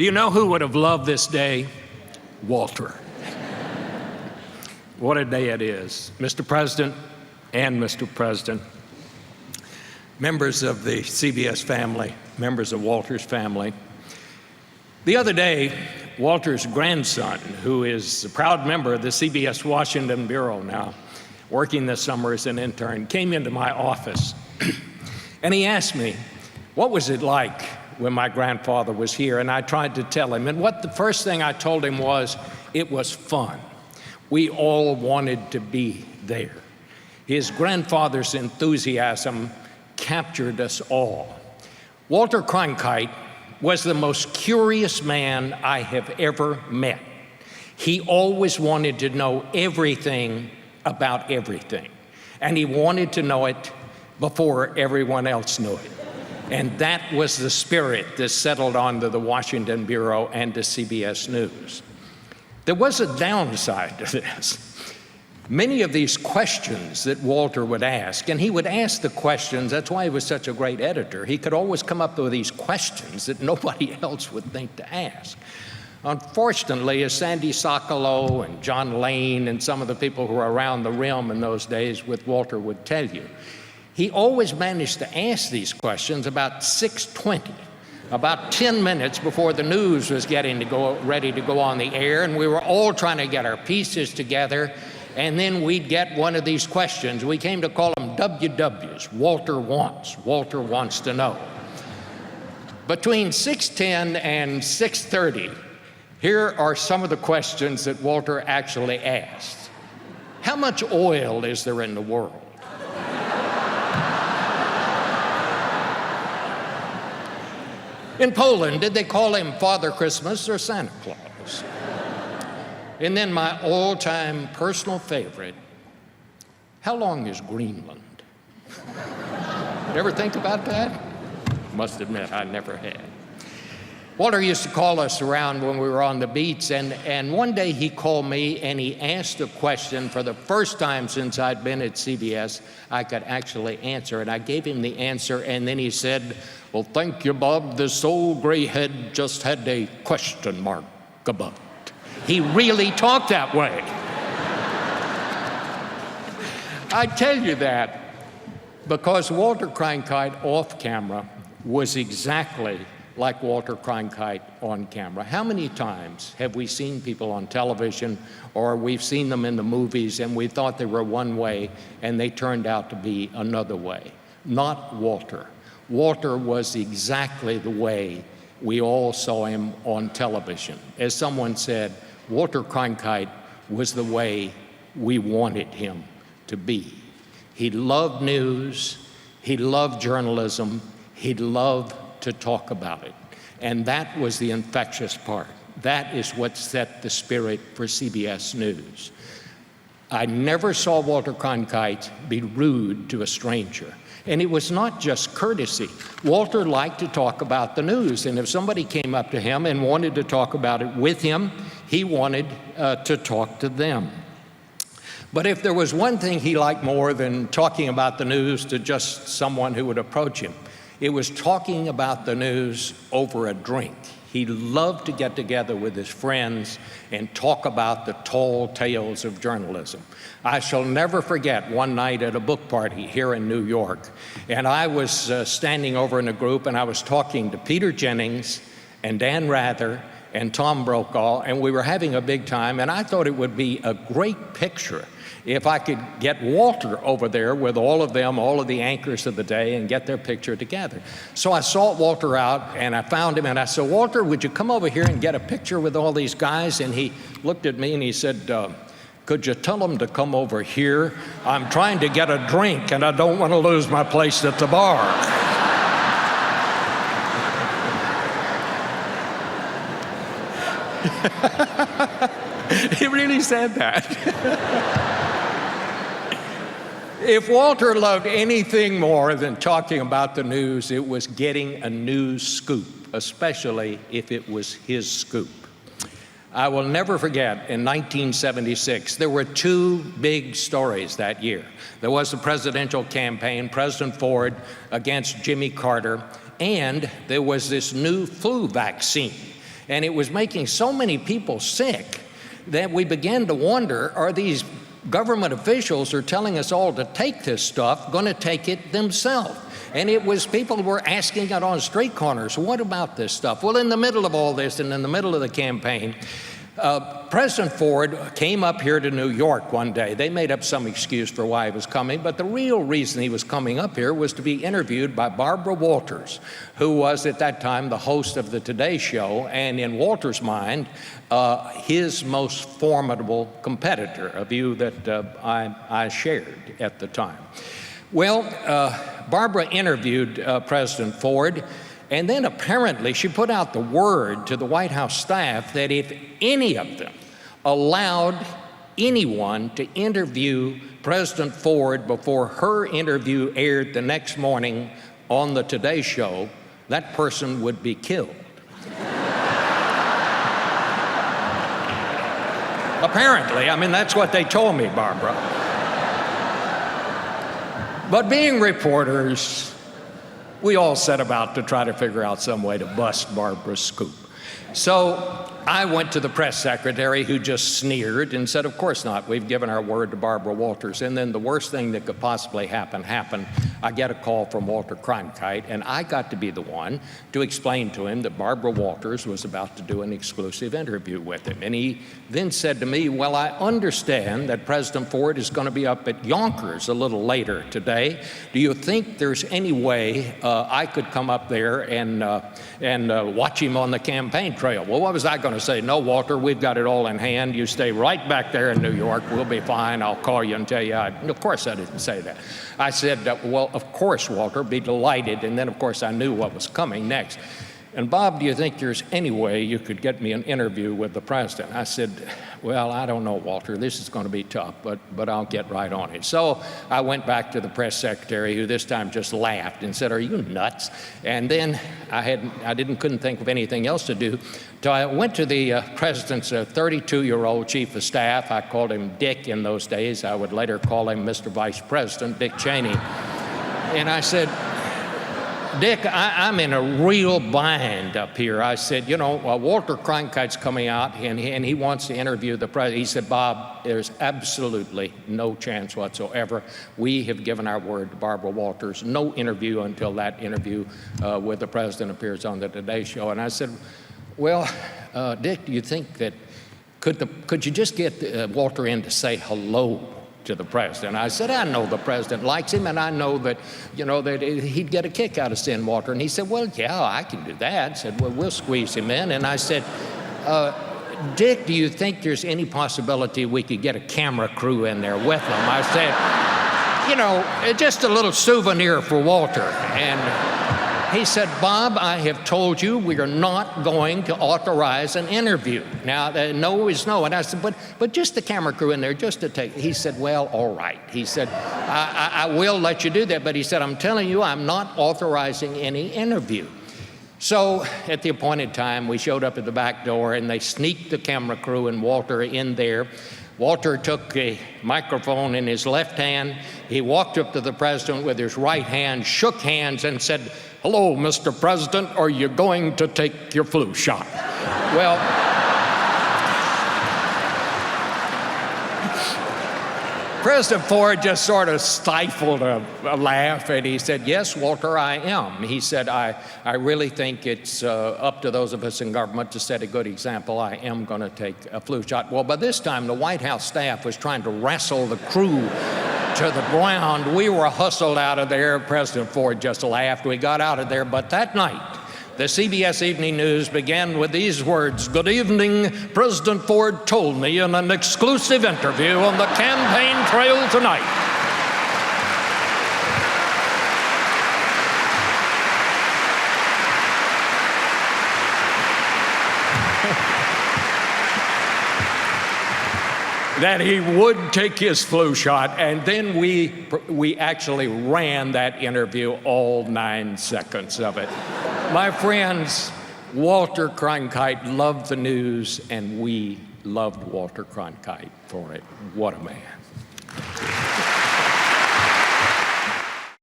Do you know who would have loved this day? Walter. What a day it is. Mr. President and Mr. President, members of the CBS family, members of Walter's family. The other day, Walter's grandson, who is a proud member of the CBS Washington Bureau now, working this summer as an intern, came into my office and he asked me, what was it like when my grandfather was here? And I tried to tell him, and the first thing I told him was, it was fun. We all wanted to be there. His grandfather's enthusiasm captured us all. Walter Cronkite was the most curious man I have ever met. He always wanted to know everything about everything, and he wanted to know it before everyone else knew it. And that was the spirit that settled onto the Washington Bureau and to CBS News. There was a downside to this. Many of these questions that Walter would ask, and he would ask the questions, that's why he was such a great editor. He could always come up with these questions that nobody else would think to ask. Unfortunately, as Sandy Sokolow and John Lane and some of the people who were around the rim in those days with Walter would tell you, he always managed to ask these questions about 6:20. About 10 minutes before the news was ready to go on the air, and we were all trying to get our pieces together, and then we'd get one of these questions. We came to call them WWs, Walter wants to know. Between 6:10 and 6:30, here are some of the questions that Walter actually asked. How much oil is there in the world? In Poland, did they call him Father Christmas or Santa Claus? And then my all-time personal favorite, how long is Greenland? You ever think about that? Must admit, I never had. Walter used to call us around when we were on the beats, and one day he called me and he asked a question for the first time since I'd been at CBS I could actually answer, and I gave him the answer, and then he said, well, thank you, Bob. This old gray head just had a question mark above it. He really talked that way. I tell you that because Walter Cronkite off camera was exactly like Walter Cronkite on camera. How many times have we seen people on television or we've seen them in the movies and we thought they were one way and they turned out to be another way? Not Walter. Walter was exactly the way we all saw him on television. As someone said, Walter Cronkite was the way we wanted him to be. He loved news, he loved journalism, he loved to talk about it. And that was the infectious part. That is what set the spirit for CBS News. I never saw Walter Cronkite be rude to a stranger. And it was not just courtesy. Walter liked to talk about the news, and if somebody came up to him and wanted to talk about it with him, he wanted to talk to them. But if there was one thing he liked more than talking about the news to just someone who would approach him, it was talking about the news over a drink. He loved to get together with his friends and talk about the tall tales of journalism. I shall never forget one night at a book party here in New York, and I was standing over in a group and I was talking to Peter Jennings and Dan Rather and Tom Brokaw, and we were having a big time, and I thought it would be a great picture if I could get Walter over there with all of them, all of the anchors of the day, and get their picture together. So I sought Walter out, and I found him, and I said, Walter, would you come over here and get a picture with all these guys? And he looked at me and he said, could you tell them to come over here? I'm trying to get a drink, and I don't want to lose my place at the bar. He really said that. If Walter loved anything more than talking about the news, it was getting a news scoop, especially if it was his scoop. I will never forget, in 1976, there were two big stories that year. There was the presidential campaign, President Ford against Jimmy Carter, and there was this new flu vaccine. And it was making so many people sick that we began to wonder, are these government officials who are telling us all to take this stuff going to take it themselves? And it was, people were asking it on street corners, what about this stuff? Well, in the middle of all this and in the middle of the campaign, President Ford came up here to New York one day. They made up some excuse for why he was coming, but the real reason he was coming up here was to be interviewed by Barbara Walters, who was at that time the host of the Today Show, and in Walters' mind, his most formidable competitor, a view that I shared at the time. Well, Barbara interviewed President Ford, and then apparently she put out the word to the White House staff that if any of them allowed anyone to interview President Ford before her interview aired the next morning on the Today Show, that person would be killed. Apparently, I mean, that's what they told me, Barbara. But being reporters, we all set about to try to figure out some way to bust Barbara's scoop. So I went to the press secretary, who just sneered and said, of course not, we've given our word to Barbara Walters. And then the worst thing that could possibly happen happened. I get a call from Walter Cronkite, and I got to be the one to explain to him that Barbara Walters was about to do an exclusive interview with him. And he then said to me, well, I understand that President Ford is going to be up at Yonkers a little later today. Do you think there's any way I could come up there and watch him on the campaign trail? Well, what was I going to say? No, Walter, we've got it all in hand. You stay right back there in New York. We'll be fine. I'll call you and tell you. Of course I didn't say that. I said, well, of course, Walter, be delighted. And then, of course, I knew what was coming next. And Bob, do you think there's any way you could get me an interview with the president? I said, well, I don't know, Walter. This is going to be tough, but I'll get right on it. So I went back to the press secretary, who this time just laughed and said, are you nuts? And then couldn't think of anything else to do. So I went to the president's 32-year-old chief of staff. I called him Dick in those days. I would later call him Mr. Vice President, Dick Cheney. And I said, Dick, I'm in a real bind up here. I said, you know, Walter Cronkite's coming out, and he wants to interview the president. He said, Bob, there's absolutely no chance whatsoever. We have given our word to Barbara Walters. No interview until that interview with the president appears on the Today Show. And I said, well, Dick, do you think that could you just get Walter in to say hello to the president? I said, I know the president likes him, and I know that, you know, that he'd get a kick out of seeing Walter. And he said, well, yeah, I can do that. I said, well, we'll squeeze him in. And I said, Dick, do you think there's any possibility we could get a camera crew in there with him? I said, you know, just a little souvenir for Walter. And he said, Bob, I have told you we are not going to authorize an interview. Now, no is no. And I said, but just the camera crew in there, just to take. He said, well, all right. He said, I will let you do that. But he said, I'm telling you, I'm not authorizing any interview. So at the appointed time, we showed up at the back door, and they sneaked the camera crew and Walter in there. Walter took a microphone in his left hand. He walked up to the president with his right hand, shook hands, and said, hello, Mr. President, are you going to take your flu shot? Well, President Ford just sort of stifled a laugh, and he said, yes, Walter, I am. He said, I really think it's up to those of us in government to set a good example. I am going to take a flu shot. Well, by this time, the White House staff was trying to wrestle the crew to the ground. We were hustled out of there. President Ford just laughed. We got out of there. But that night, the CBS Evening News began with these words, good evening, President Ford told me in an exclusive interview on the campaign trail tonight. That he would take his flu shot, and then we actually ran that interview, all 9 seconds of it. My friends, Walter Cronkite loved the news, and we loved Walter Cronkite for it. What a man.